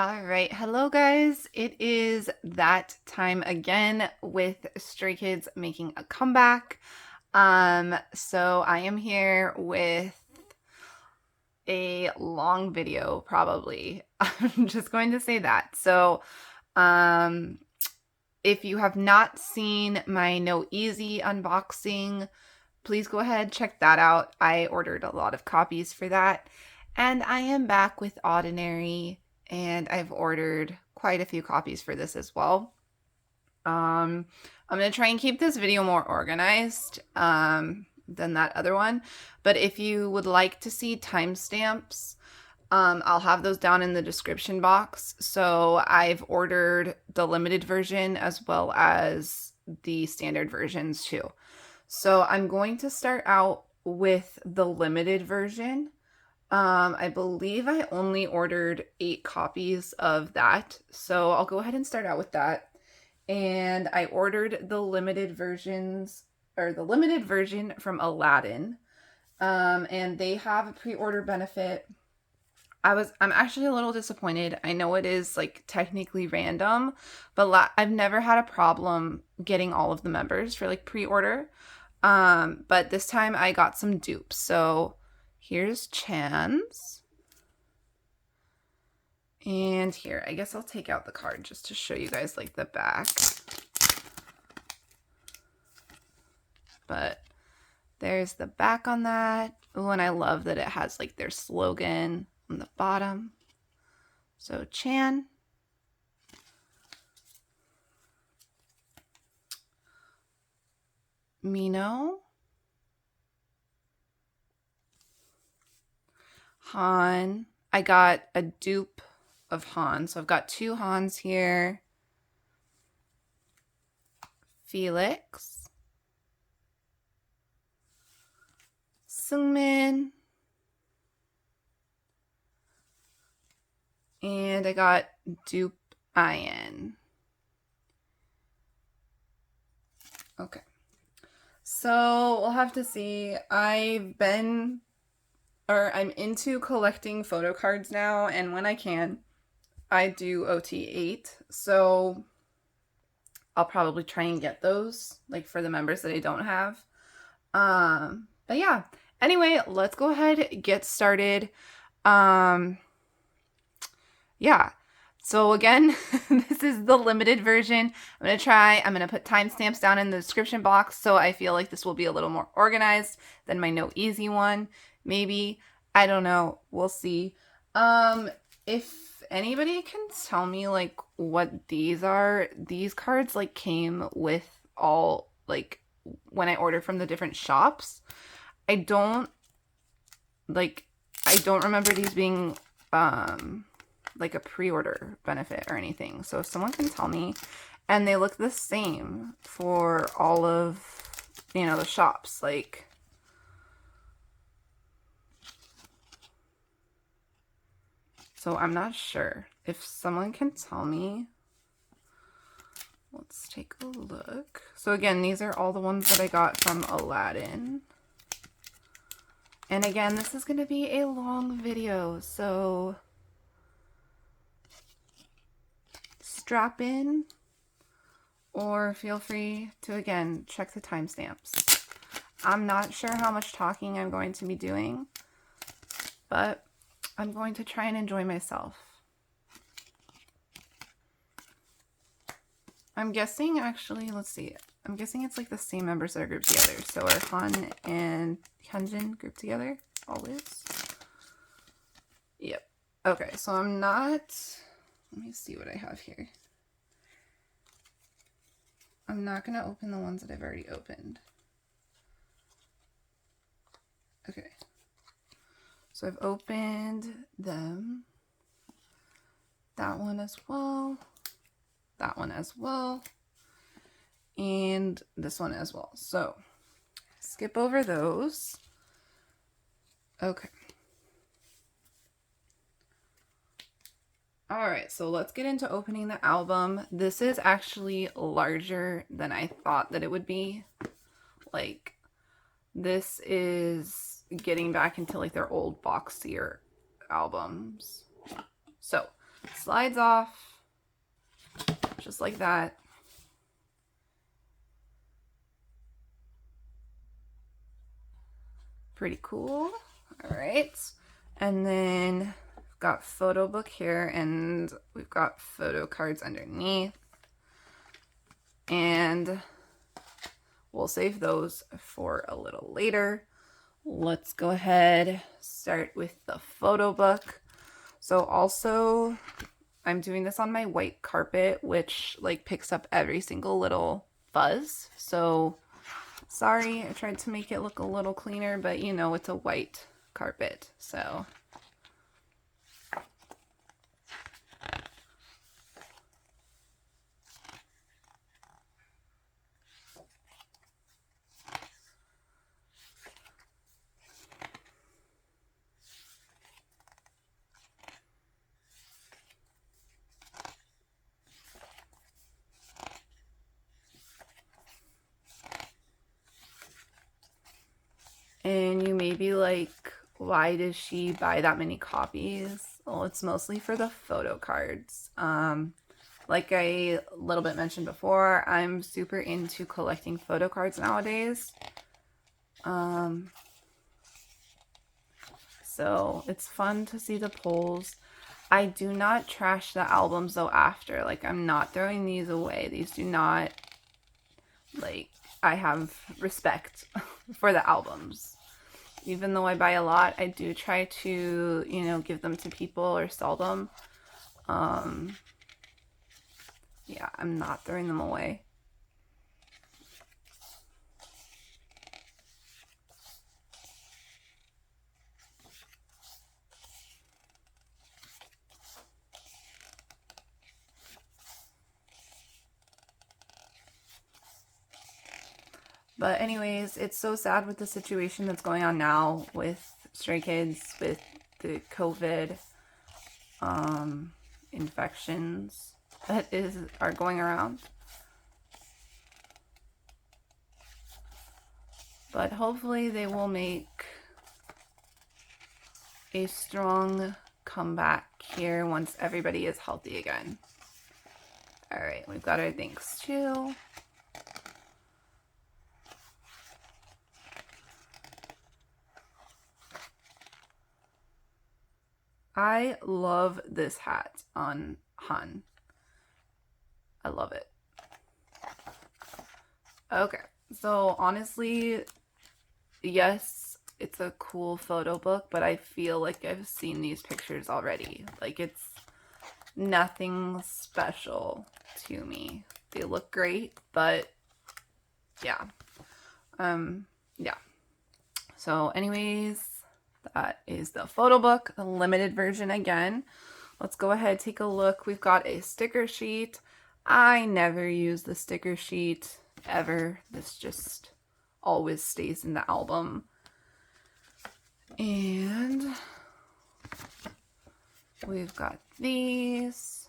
All right, hello guys. It is that time again with Stray Kids making a comeback. So I am here with a long video, probably. I'm just going to say that. So, um, if you have not seen my No Easy unboxing, please go ahead, check that out. I ordered a lot of copies for that. And I am back with Ordinary, and I've ordered quite a few copies for this as well. I'm going to try and keep this video more organized than that other one. But if you would like to see timestamps, I'll have those down in the description box. So I've ordered the limited version as well as the standard versions too. So I'm going to start out with the limited version. I believe I only ordered 8 copies of that. So I'll go ahead and start out with that. And I ordered the limited versions, or the limited version from Aladin. And they have a pre-order benefit. I'm actually a little disappointed. I know it is like technically random, but I've never had a problem getting all of the members for like pre-order. But this time I got some dupes. So here's Chan's. And here, I guess I'll take out the card just to show you guys like the back. But there's the back on that. Oh, and I love that it has like their slogan on the bottom. So Chan. Mino. Han. I got a dupe of Han. So I've got 2 Hans here. Felix. Seungmin. And I got dupe Ian. Okay. So we'll have to see. I'm into collecting photo cards now, and when I can, I do OT8. So I'll probably try and get those, like for the members that I don't have. But yeah. Anyway, let's go ahead and get started. Yeah. So again, this is the limited version. I'm going to put timestamps down in the description box, so I feel like this will be a little more organized than my No Easy one. Maybe. I don't know. We'll see. If anybody can tell me like what these are, these cards like came with all like when I ordered from the different shops. I don't remember these being like a pre-order benefit or anything. So if someone can tell me, and they look the same for all of, the shops, like, so I'm not sure. If someone can tell me, let's take a look. So again, these are all the ones that I got from Aladin. And again, this is going to be a long video, so strap in, or feel free to, again, check the timestamps. I'm not sure how much talking I'm going to be doing, but I'm going to try and enjoy myself. I'm guessing, actually, let's see. I'm guessing it's like the same members that are grouped together. So are Han and Hyunjin grouped together always? Yep. Okay, so I'm not... Let me see what I have here. I'm not going to open the ones that I've already opened. Okay. So I've opened them. That one as well. That one as well. And this one as well. So skip over those. Okay. All right, so let's get into opening the album. This is actually larger than I thought that it would be. Like, this is getting back into like their old boxier albums. So Slides off, just like that. Pretty cool. All right. And then we've got photo book here, and we've got photo cards underneath. And we'll save those for a little later. Let's go ahead, start with the photo book. So also, I'm doing this on my white carpet, which like picks up every single little fuzz. So sorry, I tried to make it look a little cleaner, but you know, it's a white carpet, so. And you may be like, why does she buy that many copies? Well, it's mostly for the photo cards. Like I a little bit mentioned before, I'm super into collecting photo cards nowadays. So it's fun to see the polls. I do not trash the albums though after. Like, I'm not throwing these away. These do not, like, I have respect for the albums. Even though I buy a lot, I do try to, you know, give them to people or sell them. Yeah, I'm not throwing them away. But anyways, it's so sad with the situation that's going on now with Stray Kids, with the COVID infections that are going around. But hopefully they will make a strong comeback here once everybody is healthy again. All right, we've got our thanks too. I love this hat on Han. I love it. Okay, so honestly, yes, it's a cool photo book, but I feel like I've seen these pictures already. Like, it's nothing special to me. They look great, but yeah. Yeah. So anyways, that is the photo book, the limited version again. Let's go ahead, take a look. We've got a sticker sheet. I never use the sticker sheet ever. This just always stays in the album. And we've got these.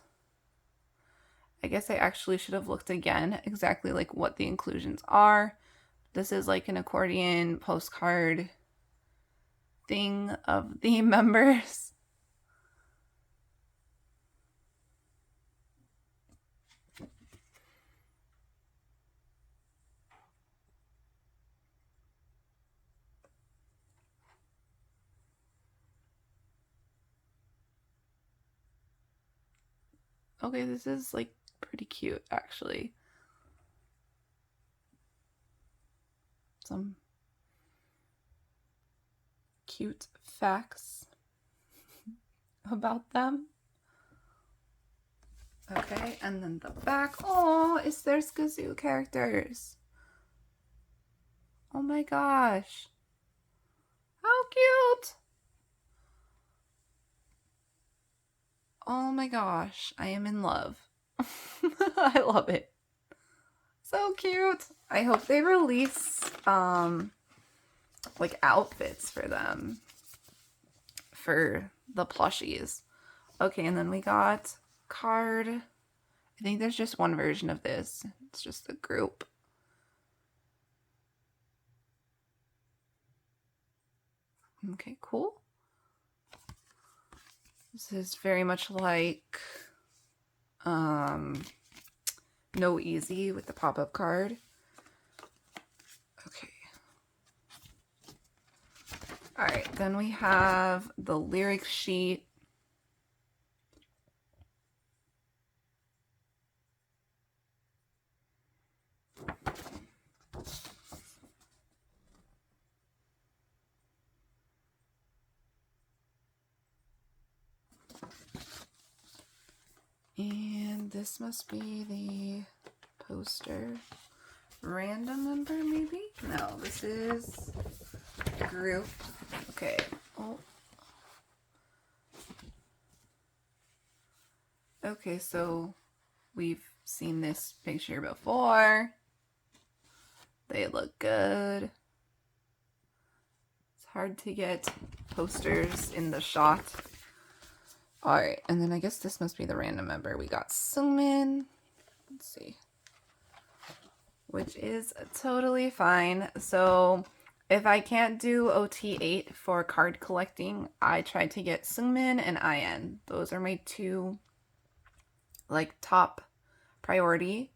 I guess I actually should have looked again exactly like what the inclusions are. This is like an accordion postcard thing of the members. Okay, this is like pretty cute actually. Some cute facts about them. Okay, and then the back. Oh, it's their Skazoo characters. Oh my gosh. How cute. Oh my gosh, I am in love. I love it. So cute. I hope they release like outfits for them for the plushies. Okay, and then we got card. I think there's just one version of this. It's just the group. Okay, cool. This is very much like No Easy with the pop-up card. Okay. All right, then we have the lyric sheet. And this must be the poster. Random number, maybe? No, this is group. Okay. Oh. Okay, so we've seen this picture before. They look good. It's hard to get posters in the shot. Alright, and then I guess this must be the random member. We got Seungmin. Let's see. Which is totally fine. So if I can't do OT8 for card collecting, I tried to get Seungmin and IN. Those are my two like top priority.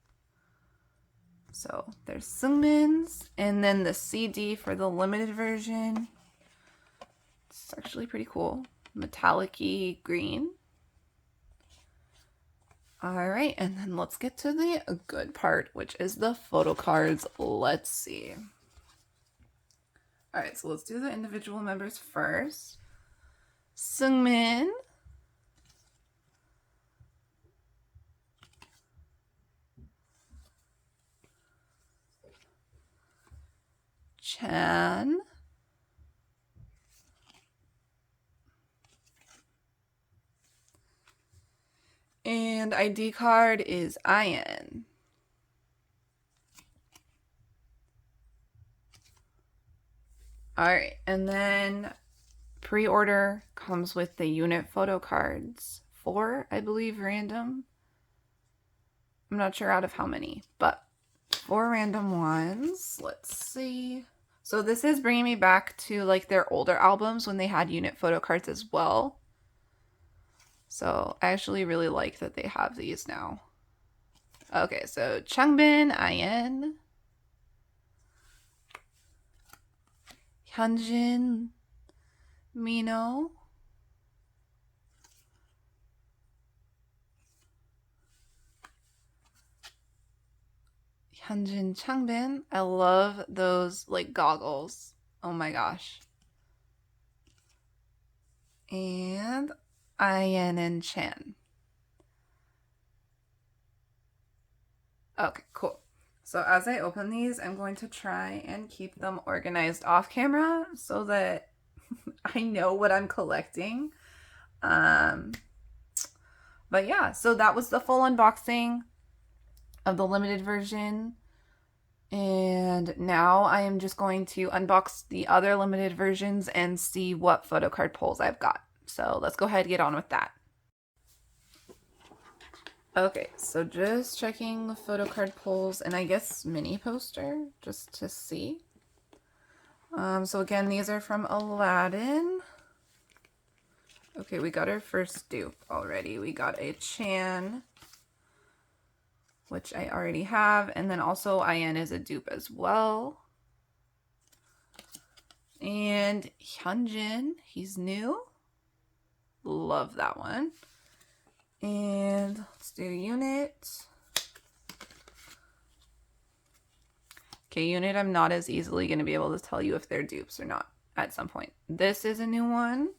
So there's Seungmin's, and then the CD for the limited version. It's actually pretty cool. Metallic-y green. All right, and then let's get to the good part, which is the photo cards. Let's see. All right, so let's do the individual members first. Seungmin. Chan. And ID card is IN. All right, and then pre-order comes with the unit photo cards. 4, I believe, random. I'm not sure out of how many, but 4 random ones. Let's see. So this is bringing me back to like their older albums when they had unit photo cards as well. So I actually really like that they have these now. Okay, so Changbin, IN. Hyunjin, Mino. Hyunjin, Changbin. I love those like goggles. Oh my gosh. And IN and Chan. Okay, cool. So as I open these, I'm going to try and keep them organized off camera so that I know what I'm collecting. But yeah, so that was the full unboxing of the limited version. And now I am just going to unbox the other limited versions and see what photo card pulls I've got. So let's go ahead and get on with that. Okay, so just checking the photo card pulls and I guess mini poster just to see. So again, these are from Aladin. Okay, we got our first dupe already. We got a Chan, which I already have, and then also IN is a dupe as well. And Hyunjin, he's new. Love that one. And let's do unit. Okay, unit, I'm not as easily going to be able to tell you if they're dupes or not at some point. This is a new one.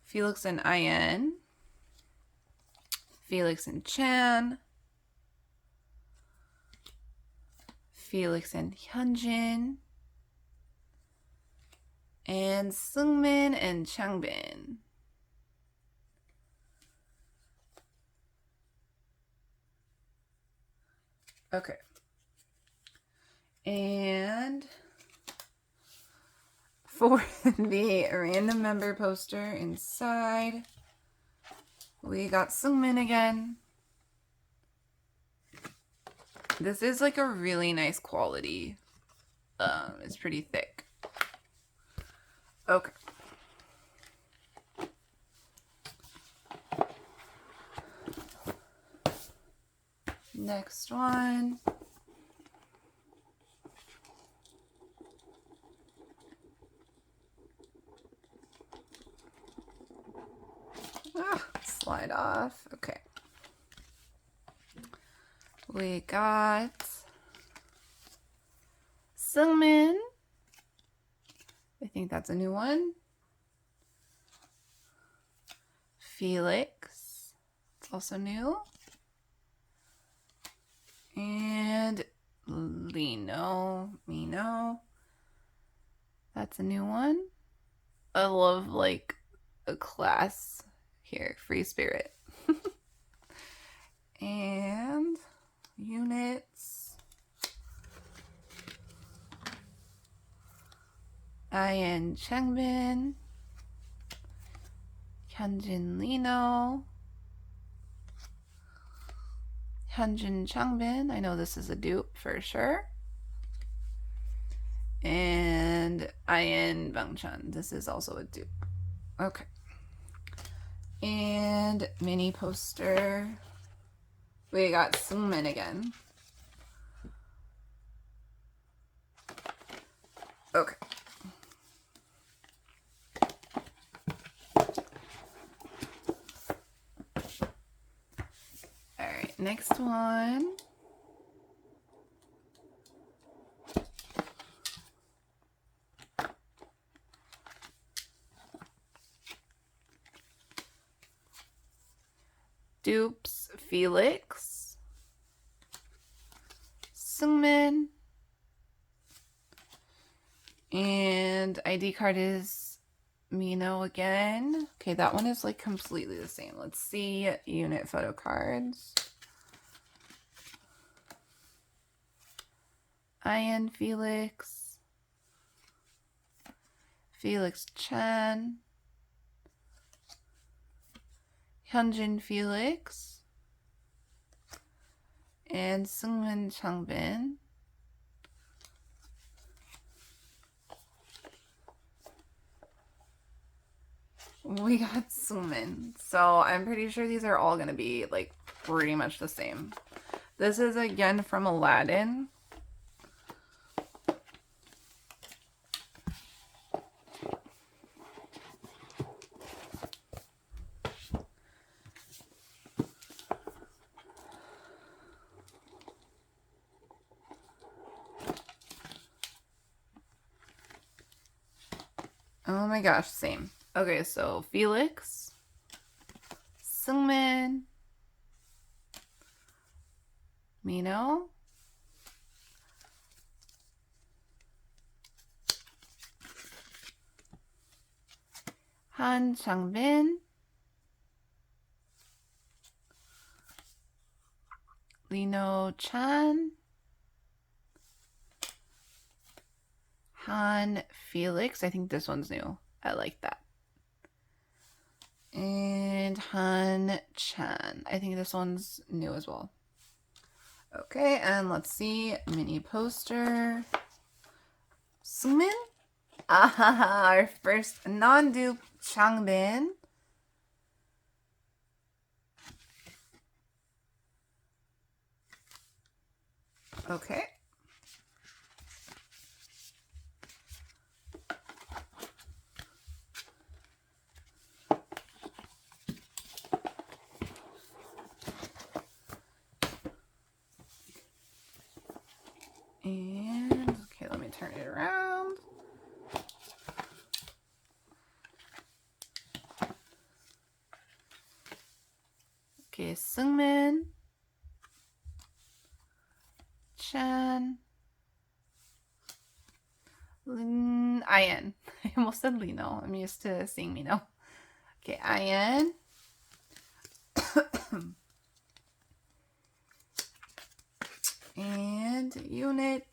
Felix and IN. Felix and Chan. Felix and Hyunjin. And Seungmin and Changbin. Okay. And for the random member poster inside, we got Seungmin again. This is like a really nice quality. It's pretty thick. Okay. Next one. Slide off. Okay. We got Seungmin. I think that's a new one. Felix. It's also new. And Mino. That's a new one. I love like a class here. Free Spirit. And units. IN Changbin. Hyunjin Lino. Hyunjin Changbin. I know this is a dupe for sure. And IN Bangchan. This is also a dupe. Okay. And mini poster. We got Seungmin again. Okay. All right, next one. Dupes Felix, Seungmin, and ID card is Mino again. Okay, that one is like completely the same. Let's see unit photo cards. IN Felix, Felix Chan, Hyunjin Felix, and Seungmin Changbin. We got Seungmin. So I'm pretty sure these are all going to be like pretty much the same. This is again from Aladin. Oh my gosh, same. Okay, so Felix, Seungmin, Mino, Han Changbin, Lino Chan, Han Felix. I think this one's new. I like that. And Han Chan. I think this one's new as well. Okay, and let's see. Mini poster. Seungmin. Our first non-dupe Changbin. Okay. And, okay, let me turn it around. Okay, Seungmin, Chan, IN. I almost said Lino. I'm used to seeing Mino. Okay, IN. And unit,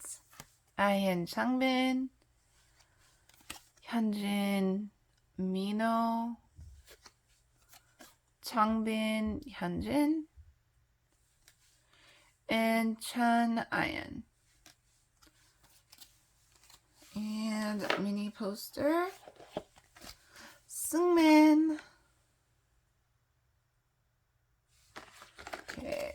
IN Changbin, Hyunjin Mino, Changbin Hyunjin, and Chan IN. And mini poster, Seungmin. Okay.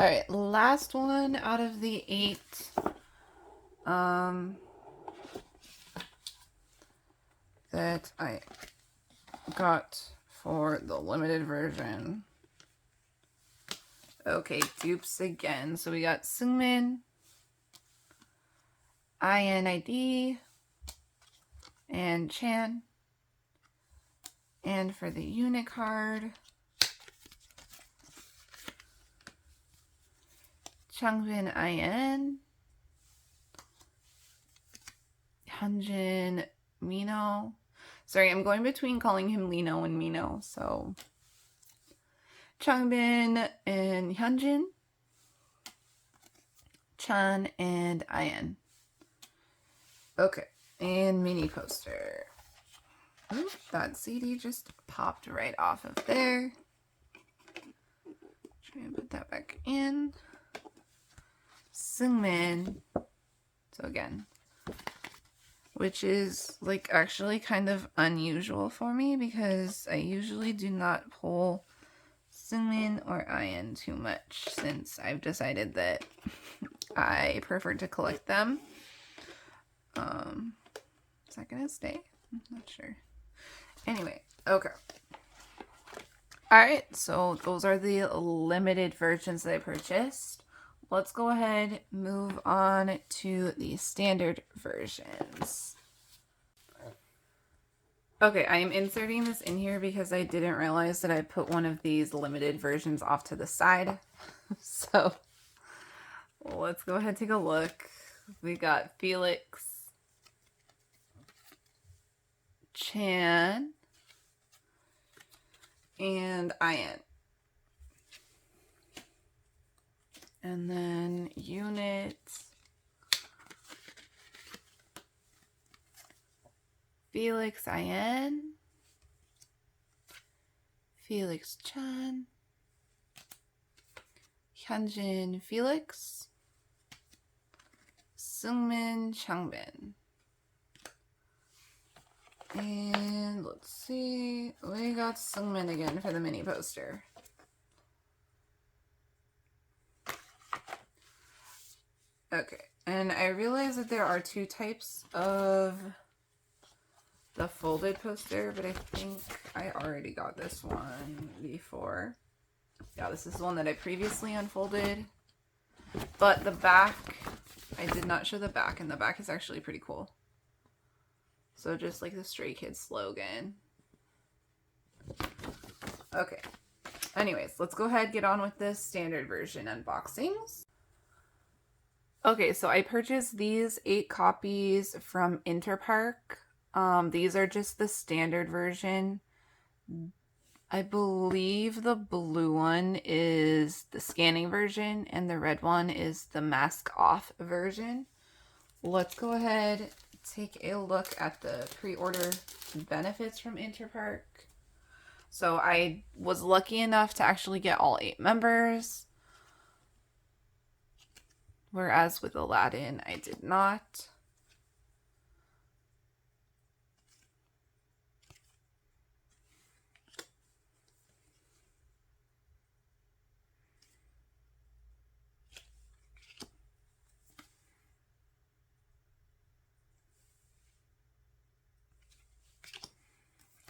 All right, last one out of the 8 that I got for the limited version. Okay, dupes again. So we got Seungmin, INID, and Chan. And for the unit card, Changbin IN, Hyunjin Mino. Sorry, I'm going between calling him Lino and Mino, so Changbin and Hyunjin, Chan and IN. Okay, and mini poster. Ooh, that CD just popped right off of there. Try and put that back in. Seungmin. So again, which is like actually kind of unusual for me because I usually do not pull Seungmin or IN too much since I've decided that I prefer to collect them. Is that gonna stay? I'm not sure. Anyway, okay. Alright, so those are the limited versions that I purchased. Let's go ahead and move on to the standard versions. Okay, I am inserting this in here because I didn't realize that I put one of these limited versions off to the side. So let's go ahead and take a look. We got Felix, Chan, and IN. And then unit, Felix IN, Felix Chan, Hyunjin Felix, Seungmin Changbin. And let's see, we got Seungmin again for the mini poster. Okay, and I realize that there are 2 types of the folded poster, but I think I already got this one before. Yeah, this is the one that I previously unfolded. But the back, I did not show the back, and the back is actually pretty cool. So just like the Stray Kids slogan. Okay. Anyways, let's go ahead and get on with this standard version unboxings. Okay, so I purchased these 8 copies from Interpark. These are just the standard version. I believe the blue one is the scanning version and the red one is the mask off version. Let's go ahead and take a look at the pre-order benefits from Interpark. So I was lucky enough to actually get all 8 members. Whereas with Aladin, I did not.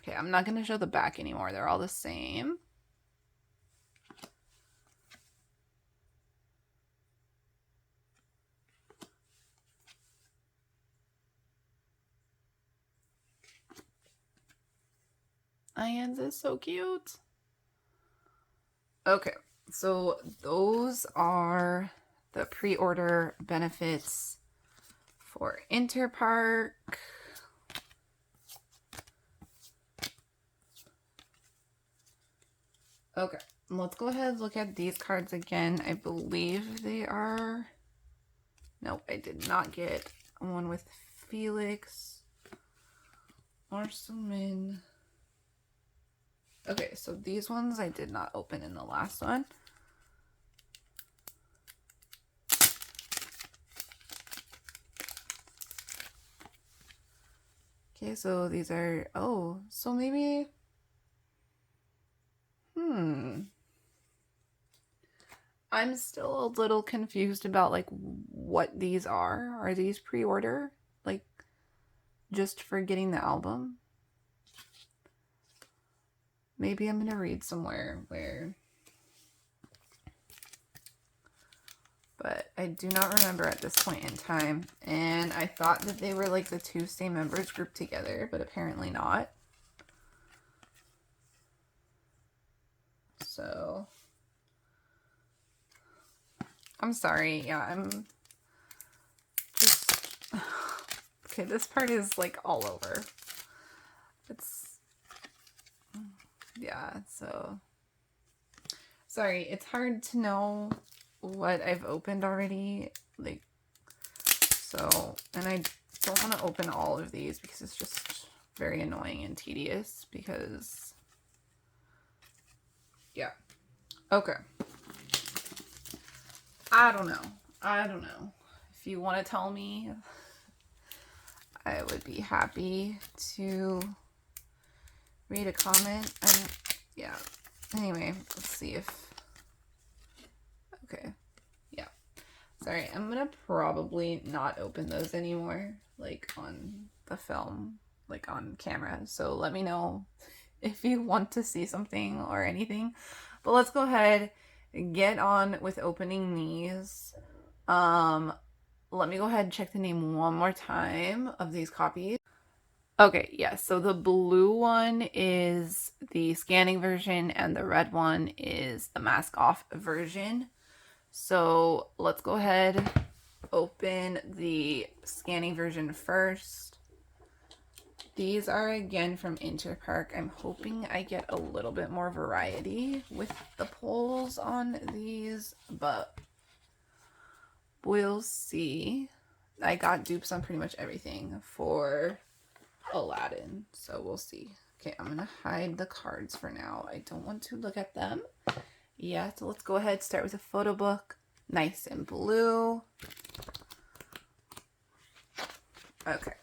Okay, I'm not going to show the back anymore. They're all the same. Ian's is so cute. Okay, so those are the pre-order benefits for Interpark. Okay, let's go ahead and look at these cards again. I believe they are... Nope, I did not get one with Felix or Seungmin. Okay, so these ones I did not open in the last one. Okay, so these are... Oh, so maybe... I'm still a little confused about like what these are. Are these pre-order? Like just for getting the album? Maybe I'm gonna read somewhere where, but I do not remember at this point in time. And I thought that they were like the two same members grouped together, but apparently not. So I'm sorry. Yeah, I'm just okay. This part is like all over. It's yeah. So sorry. It's hard to know what I've opened already. Like so, and I don't want to open all of these because it's just very annoying and tedious. Because yeah. Okay. I don't know. If you want to tell me, I would be happy to read a comment. And yeah. Anyway, let's see if. Okay. Yeah. Sorry, I'm gonna probably not open those anymore, like on the film, like on camera. So let me know if you want to see something or anything. But let's go ahead and get on with opening these. Let me go ahead and check the name one more time of these copies. Okay, yes, so the blue one is the scanning version and the red one is the mask off version. So let's go ahead, open the scanning version first. These are again from Interpark. I'm hoping I get a little bit more variety with the pulls on these, but we'll see. I got dupes on pretty much everything for Aladin, so we'll see. Okay, I'm gonna hide the cards for now. I don't want to look at them. Yeah, so let's go ahead, start with a photo book. Nice and blue. Okay.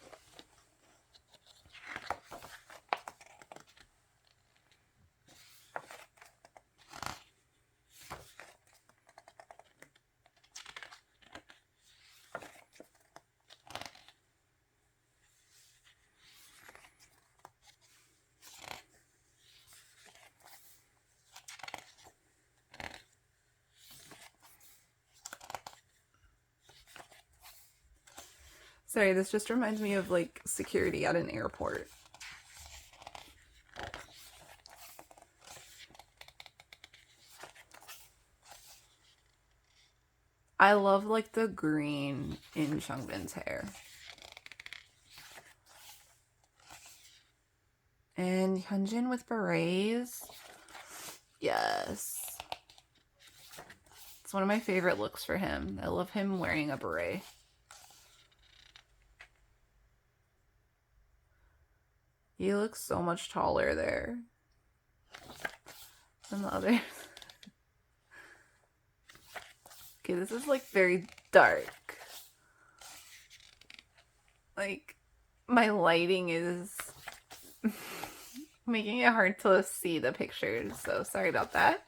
Sorry, this just reminds me of like security at an airport. I love like the green in Changbin's hair. And Hyunjin with berets. Yes. It's one of my favorite looks for him. I love him wearing a beret. He looks so much taller there than the others. Okay, this is like very dark. Like, my lighting is making it hard to see the pictures, so sorry about that.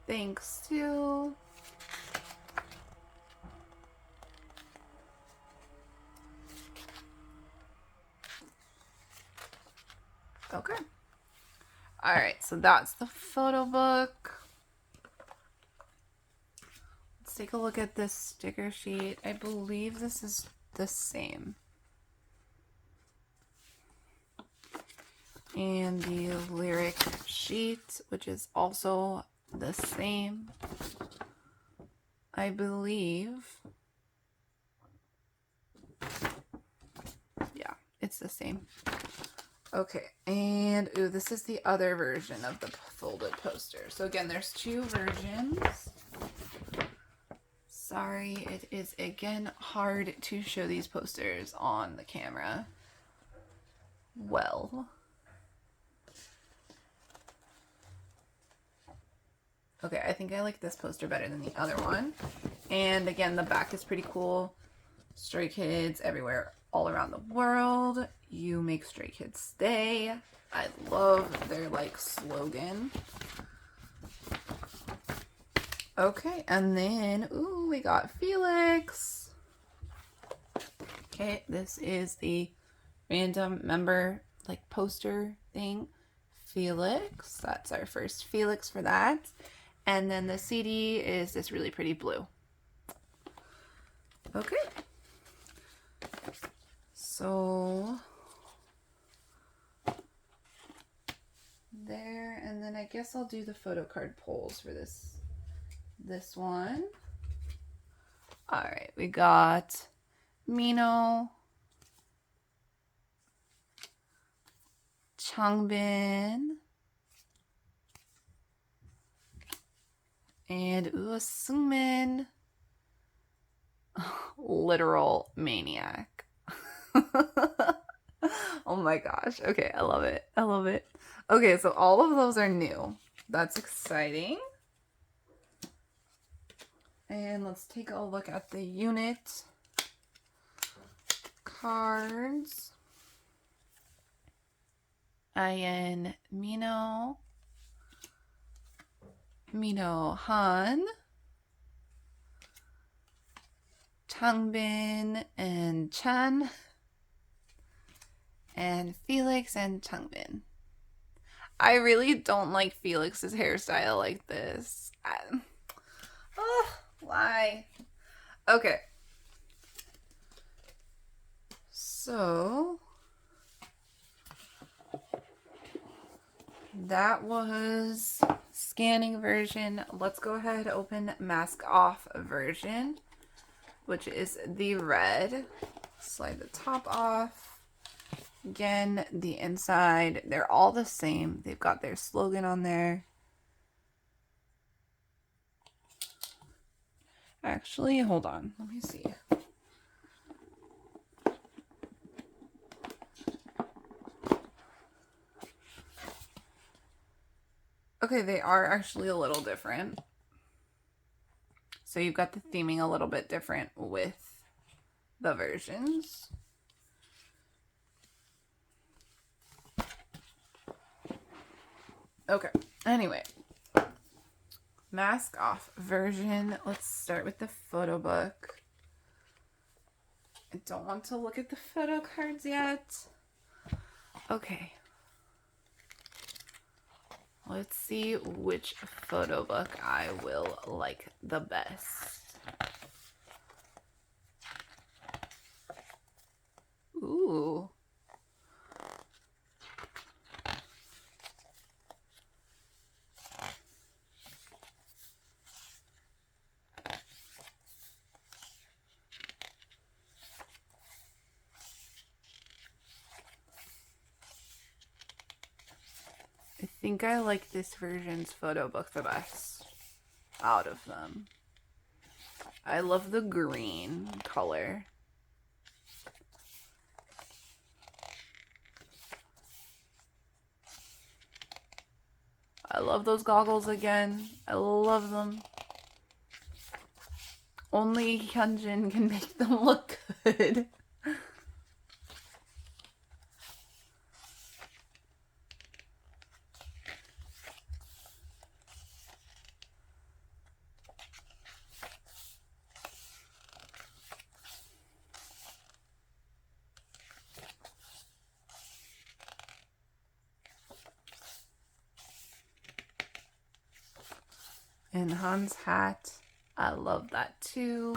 Thanks to okay. All right, so that's the photo book. Let's take a look at this sticker sheet. I believe this is the same. And the lyric sheet, which is also the same, I believe. Yeah, it's the same. Okay, and ooh, this is the other version of the folded poster. So again, there's two versions. Sorry, it is again hard to show these posters on the camera. Well. Okay, I think I like this poster better than the other one. And again, the back is pretty cool. Stray Kids everywhere, all around the world. You make Stray Kids stay. I love their like slogan. Okay, and then, ooh, we got Felix. Okay, this is the random member like poster thing. Felix, that's our first Felix for that. And then the CD is this really pretty blue. Okay. So there, and then I guess I'll do the photo card polls for this one. All right, we got Mino, Changbin, and Seungmin. Literal maniac. Oh my gosh. Okay, I love it. I love it. Okay, so all of those are new. That's exciting. And let's take a look at the unit cards. Ayan Mino, Han, Changbin and Chan, and Felix and Changbin. I really don't like Felix's hairstyle like this. Why? Okay. So that was scanning version. Let's go ahead and open mask off version, which is the red. Slide the top off. Again, the inside, they're all the same. They've got their slogan on there. Actually, hold on. Let me see. Okay, they are actually a little different. So you've got the theming a little bit different with the versions. Okay, anyway. Mask off version. Let's start with the photo book. I don't want to look at the photo cards yet. Okay. Let's see which photo book I will like the best. Ooh. I think I like this version's photo book the best out of them. I love the green color. I love those goggles again. I love them. Only Hyunjin can make them look good. And Han's hat, I love that too.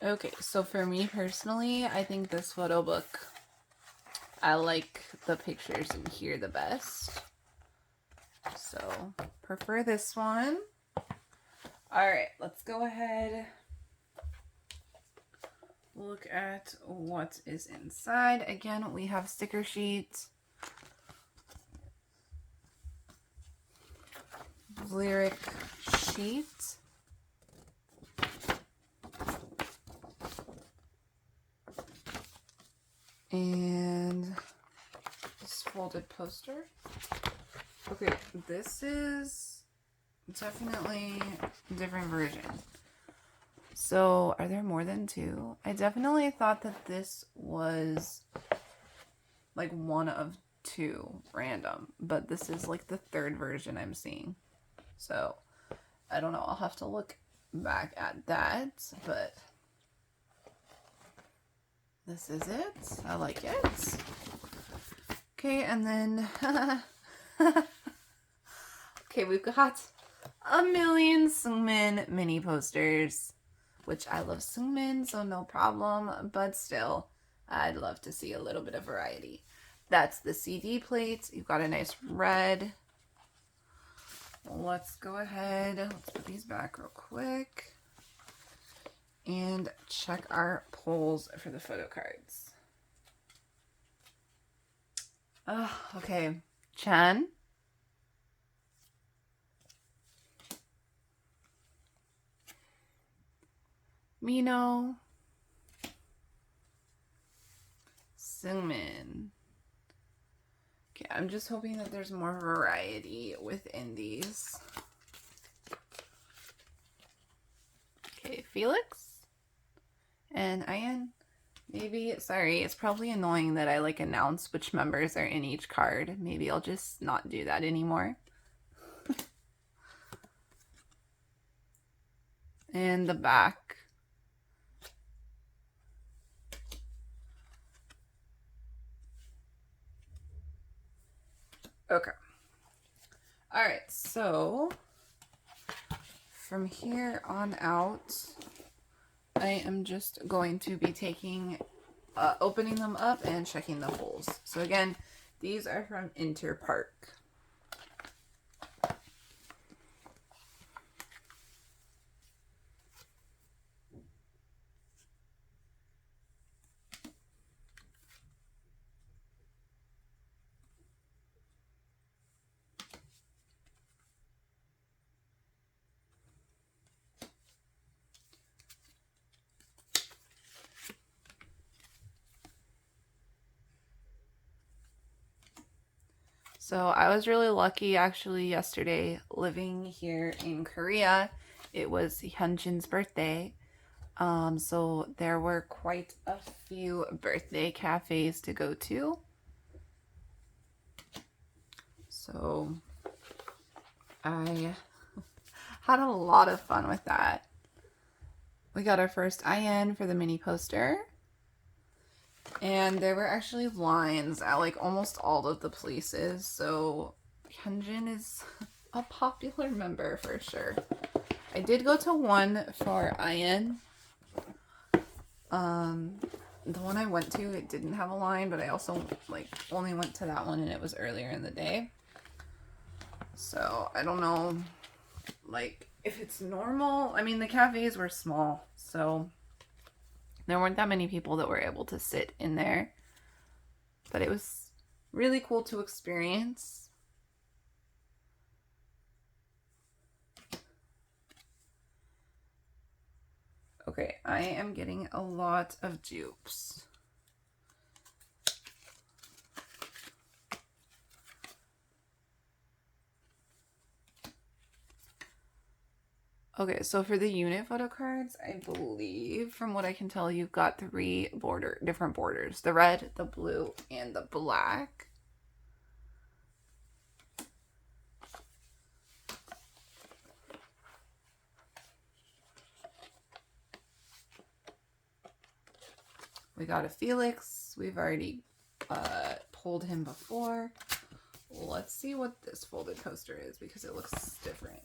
Okay, so for me personally, I think this photo book, I like the pictures in here the best. So, prefer this one. Alright, let's go ahead. Look at what is inside. Again, we have sticker sheets, lyric sheet, and this folded poster. Okay, this is definitely a different version. So, are there more than two? I definitely thought that this was like one of two random, but this is like the third version I'm seeing. So, I don't know. I'll have to look back at that, but this is it. I like it. Okay, and then okay, we've got a million Seungmin mini posters, which I love Seungmin, so no problem, but still, I'd love to see a little bit of variety. That's the CD plate. You've got a nice red. Let's go ahead. Let's put these back real quick and check our polls for the photo cards. Oh, okay. Chan. Mino. Seungmin. Okay, I'm just hoping that there's more variety within these. Okay, Felix and Ian. Maybe, sorry, it's probably annoying that I like announce which members are in each card. Maybe I'll just not do that anymore. And the back. Okay. All right, so from here on out, I am just going to be taking, opening them up and checking the holes. So again, these are from Interpark. So I was really lucky actually yesterday living here in Korea. It was Hyunjin's birthday. So there were quite a few birthday cafes to go to. So I had a lot of fun with that. We got our first IN for the mini poster. And there were actually lines at like almost all of the places, so Hyunjin is a popular member for sure. I did go to one for IN. The one I went to, it didn't have a line, but I also like only went to that one and it was earlier in the day. So I don't know like if it's normal. I mean, the cafes were small, so there weren't that many people that were able to sit in there, but it was really cool to experience. Okay, I am getting a lot of dupes. Okay, so for the unit photo cards, I believe, from what I can tell, you've got three different borders. The red, the blue, and the black. We got a Felix. We've already pulled him before. Let's see what this folded poster is because it looks different.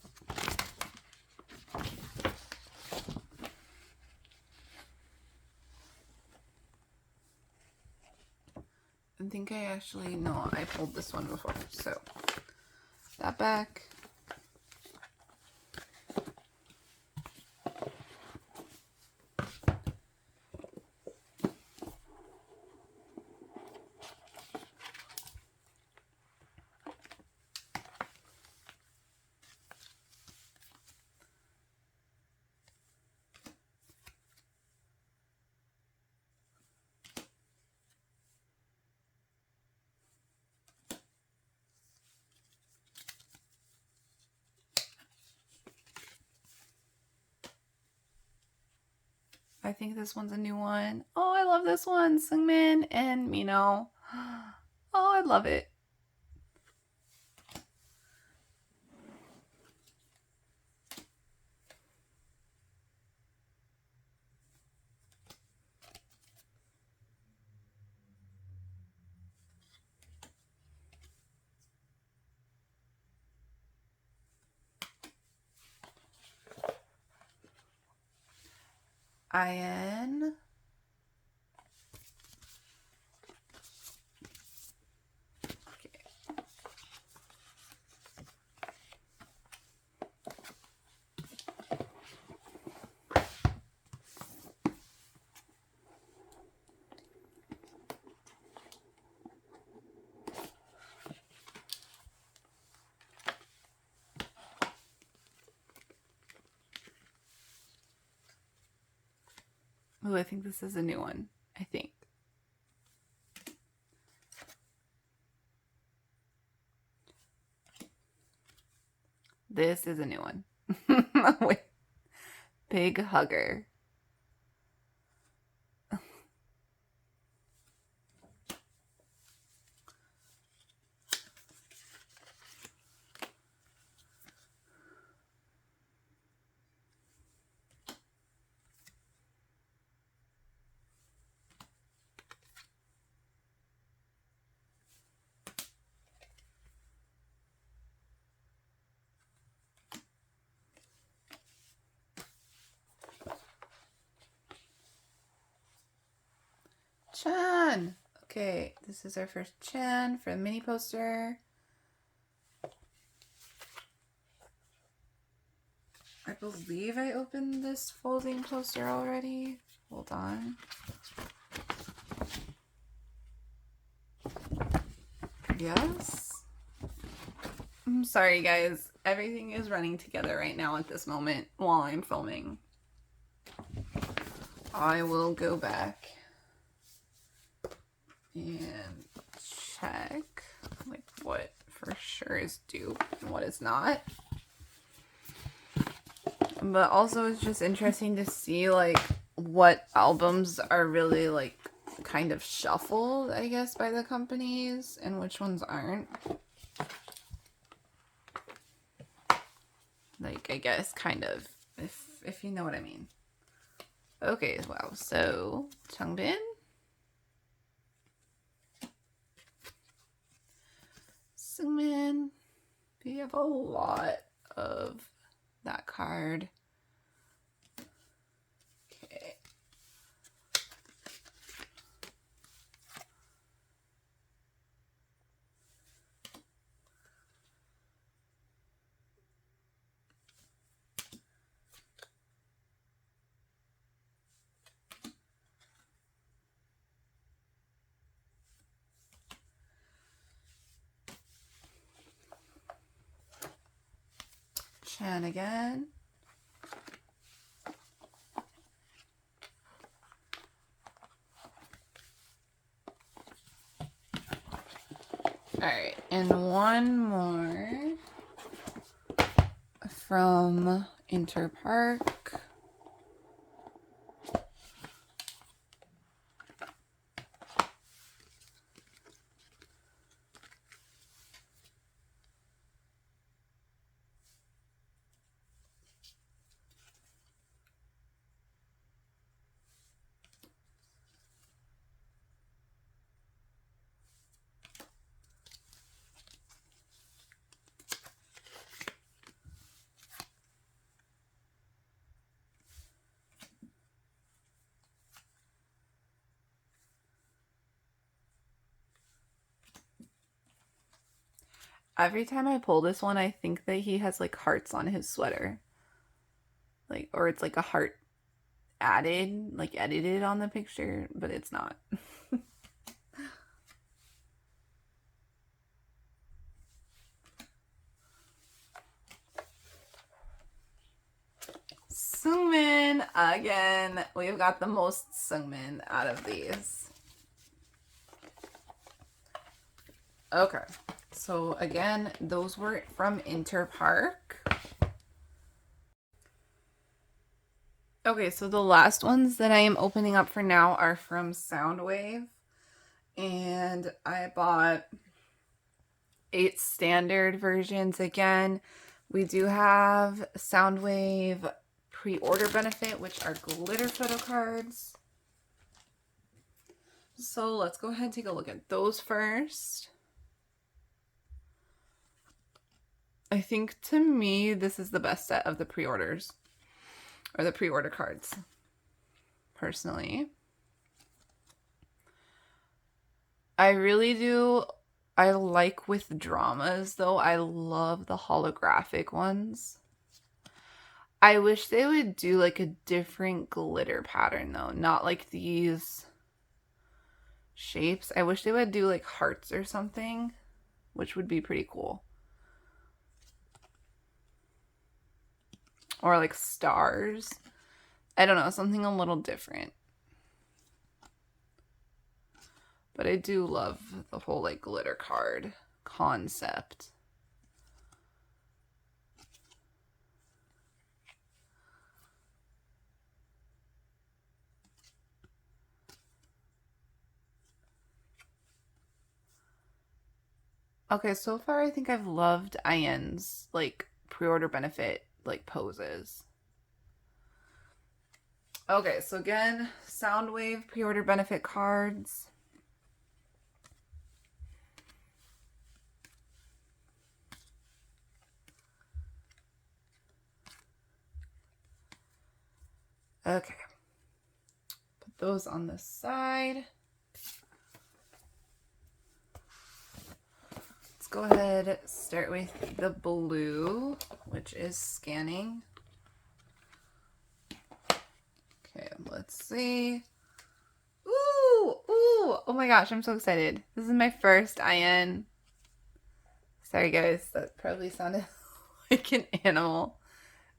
think I actually, no, I pulled this one before. So that back. I think this one's a new one. Oh, I love this one. Seungmin and Mino. Oh, I love it. IN. Oh, I think this is a new one. I think. This is a new one. Wait. Big Hugger. Chan. Okay, this is our first Chan for the mini poster. I believe I opened this folding poster already. Hold on. Yes. I'm sorry, guys. Everything is running together right now at this moment while I'm filming. I will go back and check like what for sure is dupe and what is not. But also it's just interesting to see like what albums are really like kind of shuffled, I guess, by the companies and which ones aren't. Like, I guess kind of, if you know what I mean. Okay, wow. So Changbin, Seungmin. We have a lot of that card. Okay. Chan again. Alright, and one more from Interpark. Every time I pull this one, I think that he has like hearts on his sweater. Like, or it's like a heart added, like edited on the picture, but it's not. Seungmin again. We've got the most Seungmin out of these. Okay, so again, those were from Interpark. Okay, so the last ones that I am opening up for now are from Soundwave. And I bought 8 standard versions again. We do have Soundwave pre-order benefit, which are glitter photo cards. So let's go ahead and take a look at those first. I think to me, this is the best set of the pre-orders, or the pre-order cards, personally. I really do. I like with dramas, though. I love the holographic ones. I wish they would do like a different glitter pattern, though. Not like these shapes. I wish they would do like hearts or something, which would be pretty cool. Or like stars. I don't know, something a little different. But I do love the whole like glitter card concept. Okay, so far I think I've loved Ian's like pre-order benefit like poses. Okay, so again, Soundwave pre-order benefit cards. Okay. Put those on the side. Let's go ahead, start with the blue, which is scanning. Okay, let's see. Ooh, ooh, oh my gosh, I'm so excited. This is my first IN. Sorry guys, that probably sounded like an animal.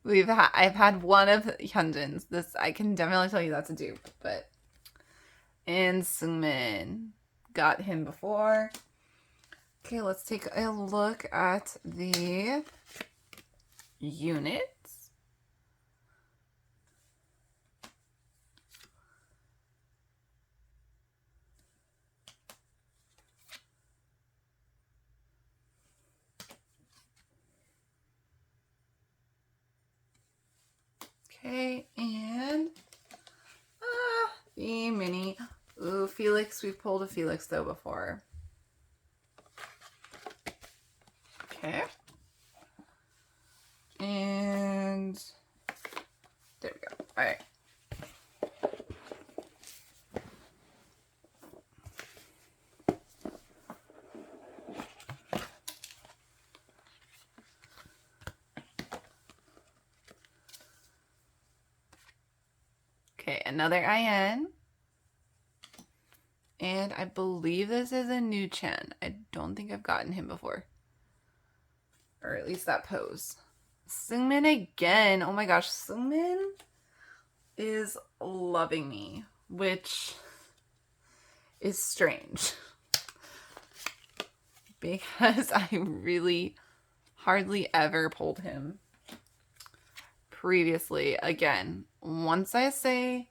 I've had one of Hyunjin's. This, I can definitely tell you that's a dupe, but and Seungmin, got him before. Okay, let's take a look at the units. Okay, and the mini. Ooh, Felix. We've pulled a Felix though before. Okay. And there we go. All right. Okay, another IN. And I believe this is a new Chen. I don't think I've gotten him before. Or at least that pose. Seungmin again. Oh my gosh, Seungmin is loving me, which is strange. Because I really hardly ever pulled him previously. Again, once I say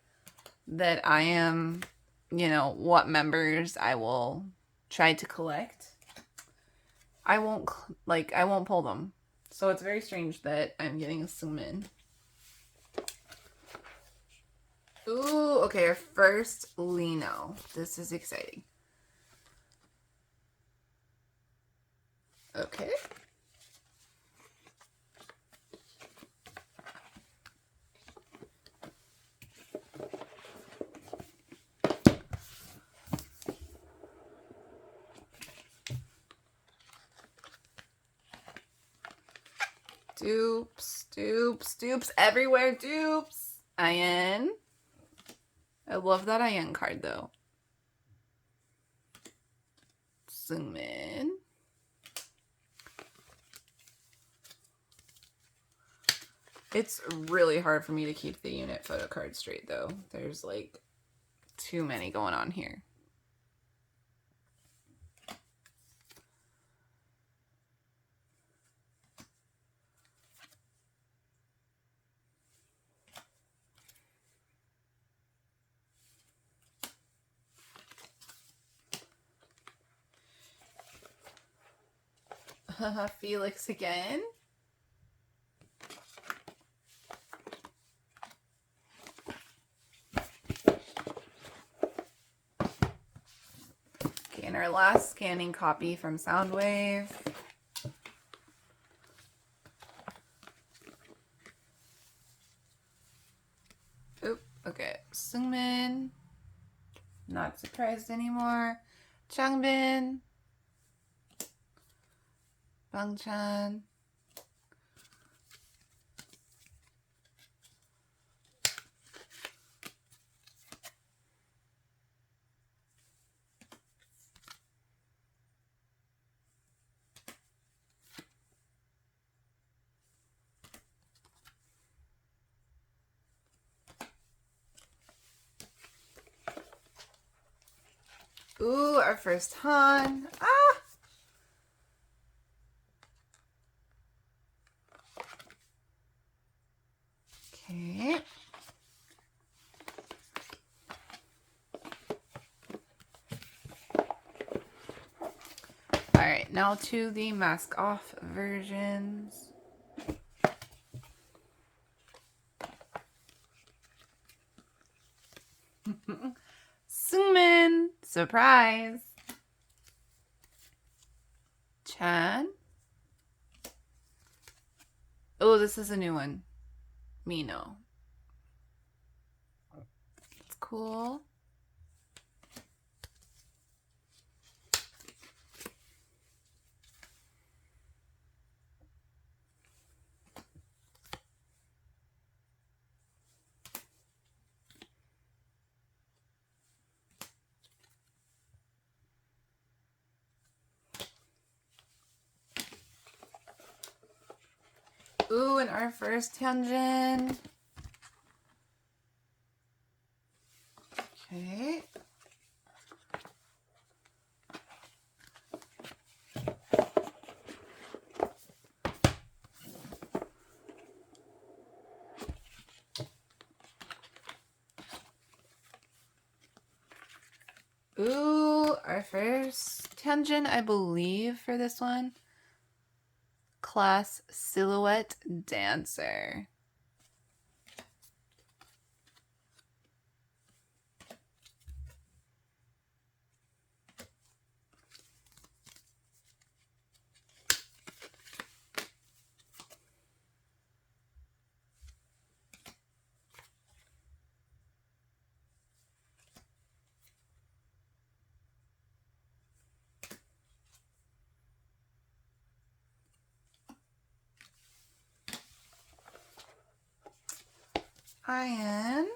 that I am, you know, what members I will try to collect, I won't pull them. So it's very strange that I'm getting a Seungmin. Ooh, okay, our first Lino. This is exciting. Okay. Dupes, dupes, dupes everywhere, dupes. Ayan. I love that Ayan card though. Seungmin. It's really hard for me to keep the unit photo card straight though. There's like too many going on here. Felix again. Okay, and our last scanning copy from Soundwave. Oop, okay. Seungmin. Not surprised anymore. Changbin. Bangchan. Ooh, our first Han. Ah! Okay. Alright, now to the mask off versions. Seungmin, surprise. Chan. Oh, this is a new one. Mino. It's cool. Ooh, and our first Hyunjin. Okay. Ooh, our first Hyunjin, I believe, for this one. Class Silhouette Dancer. Ian.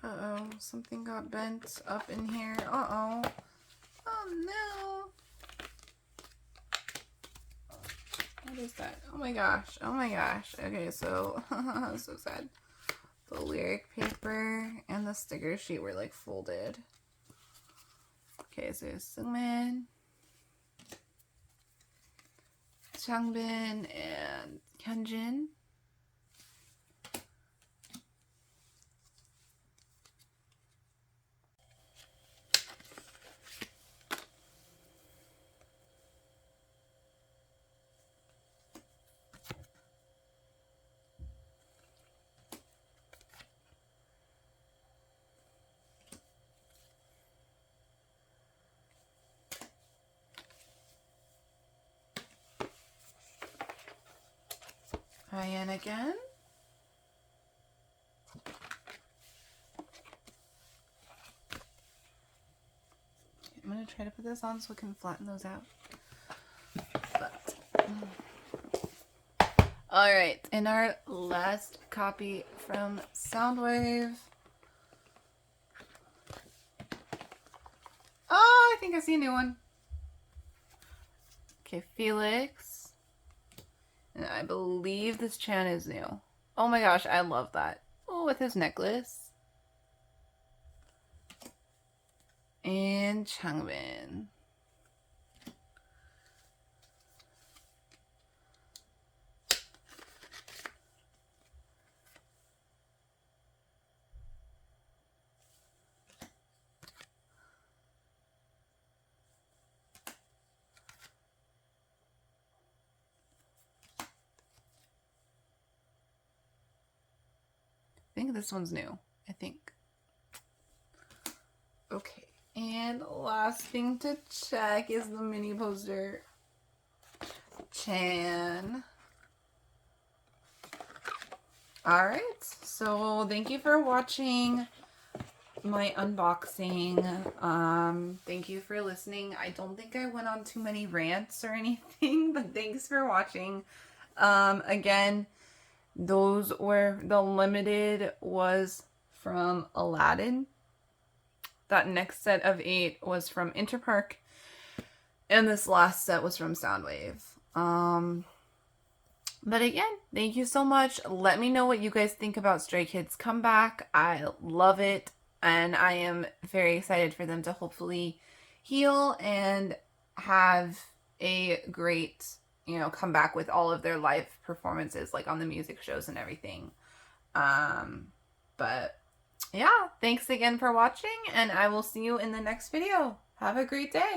Uh-oh, something got bent up in here. Uh-oh. Oh no. What is that? Oh my gosh. Oh my gosh. Okay, so so sad. The lyric paper and the sticker sheet were like folded. Okay, so Seungmin, Changbin, and Hyunjin. Hyen again. I'm going to try to put this on so we can flatten those out. But, all right, and our last copy from Soundwave. Oh, I think I see a new one. Okay, Felix. And I believe this Chan is new. Oh my gosh, I love that. Oh, with his necklace. And Changbin. I think this one's new. I think. Okay. And last thing to check is the mini poster. Chan. Alright, so thank you for watching my unboxing. Thank you for listening. I don't think I went on too many rants or anything, but thanks for watching. Again, those were, the limited was from Aladin. That next set of 8 was from Interpark. And this last set was from Soundwave. But again, thank you so much. Let me know what you guys think about Stray Kids' comeback. I love it. And I am very excited for them to hopefully heal and have a great, you know, comeback with all of their live performances, like on the music shows and everything. But yeah, thanks again for watching, and I will see you in the next video. Have a great day.